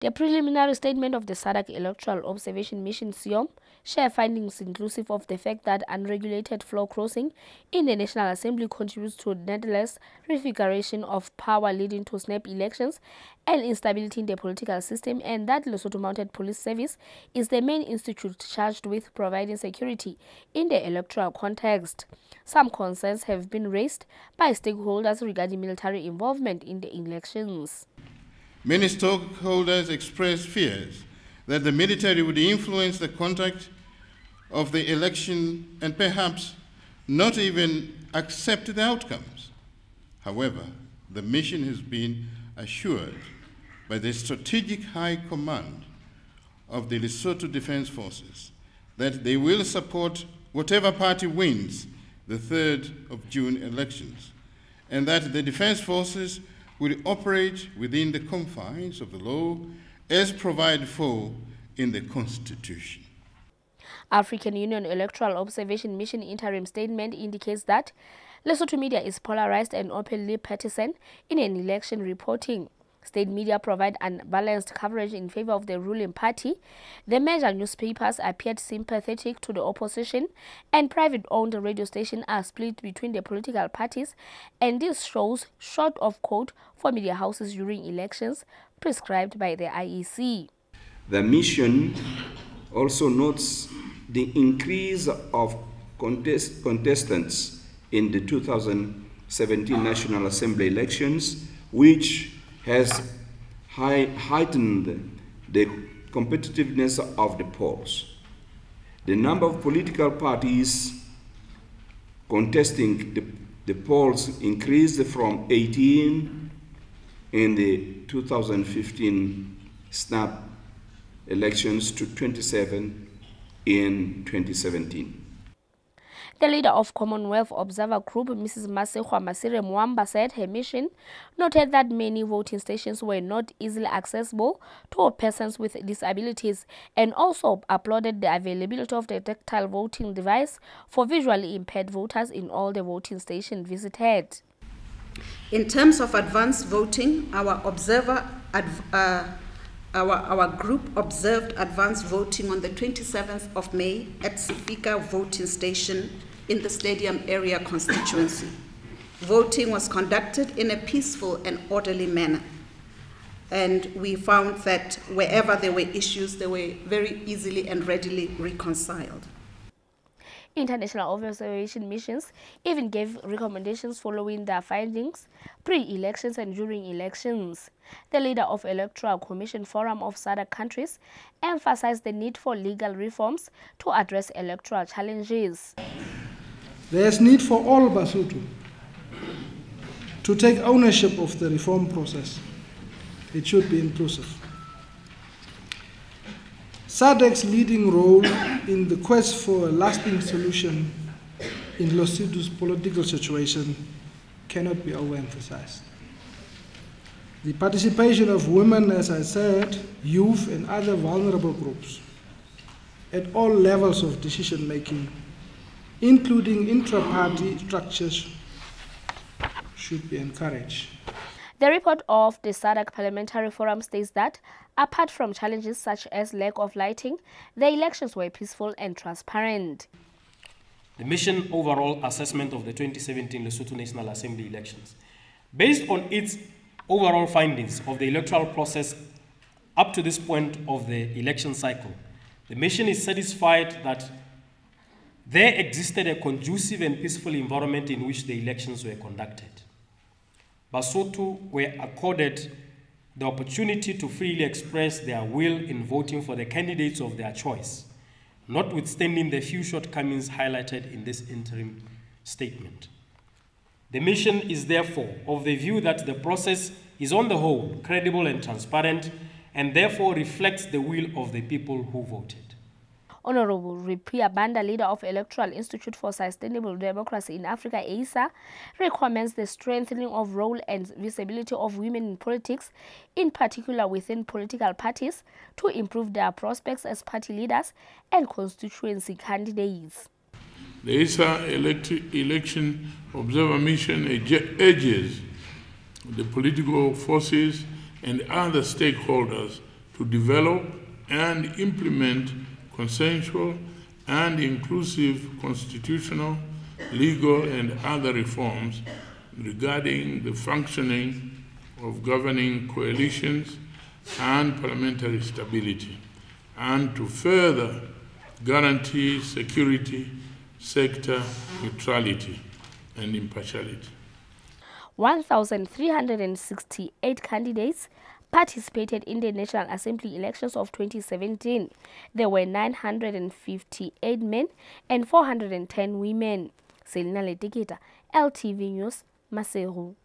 The preliminary statement of the SADC Electoral Observation Mission SIOM share findings inclusive of the fact that unregulated floor crossing in the National Assembly contributes to needless refiguration of power leading to snap elections and instability in the political system, and that Lesotho Mounted Police Service is the main institute charged with providing security in the electoral context. Some concerns have been raised by stakeholders regarding military involvement in the elections. Many stakeholders expressed fears that the military would influence the conduct of the election and perhaps not even accept the outcomes. However, the mission has been assured by the Strategic High Command of the Lesotho Defense Forces that they will support whatever party wins the 3rd of June elections, and that the Defense Forces will operate within the confines of the law as provided for in the Constitution. African Union Electoral Observation Mission interim statement indicates that Lesotho media is polarized and openly partisan in an election reporting. State media provide unbalanced coverage in favor of the ruling party. The major newspapers appeared sympathetic to the opposition, and private-owned radio stations are split between the political parties, and this shows short of quote for media houses during elections prescribed by the IEC. The mission also notes the increase of contestants in the 2017 National Assembly elections, which has heightened the competitiveness of the polls. The number of political parties contesting the polls increased from 18 in the 2015 snap elections to 27 in 2017. The leader of Commonwealth Observer Group, Mrs. Masehwa Masire Mwamba, said her mission noted that many voting stations were not easily accessible to persons with disabilities, and also applauded the availability of the tactile voting device for visually impaired voters in all the voting stations visited. In terms of advanced voting, our group observed advanced voting on the 27th of May at Sifika voting station in the Stadium Area constituency. Voting was conducted in a peaceful and orderly manner, and we found that wherever there were issues, they were very easily and readily reconciled. International observation missions even gave recommendations following their findings pre-elections and during elections. The leader of Electoral Commission Forum of SADC countries emphasized the need for legal reforms to address electoral challenges. There is need for all Basotho to take ownership of the reform process. It should be inclusive. SADC's leading role in the quest for a lasting solution in Lesotho's political situation cannot be overemphasized. The participation of women, as I said, youth and other vulnerable groups at all levels of decision-making, including intra-party structures, should be encouraged. The report of the SADC Parliamentary Forum states that, apart from challenges such as lack of lighting, the elections were peaceful and transparent. The mission overall assessment of the 2017 Lesotho National Assembly elections. Based on its overall findings of the electoral process up to this point of the election cycle, the mission is satisfied that there existed a conducive and peaceful environment in which the elections were conducted. Basotho were accorded the opportunity to freely express their will in voting for the candidates of their choice, notwithstanding the few shortcomings highlighted in this interim statement. The mission is therefore of the view that the process is on the whole credible and transparent, and therefore reflects the will of the people who voted. Honorable Ripia Banda, leader of Electoral Institute for Sustainable Democracy in Africa, ASA, recommends the strengthening of role and visibility of women in politics, in particular within political parties, to improve their prospects as party leaders and constituency candidates. The ASA Election Observer Mission urges the political forces and other stakeholders to develop and implement consensual and inclusive constitutional, legal, and other reforms regarding the functioning of governing coalitions and parliamentary stability, and to further guarantee security, sector neutrality, and impartiality. 1,368 candidates participated in the National Assembly elections of 2017. There were 958 men and 410 women. Selina Letikita, LTV News, Maseru.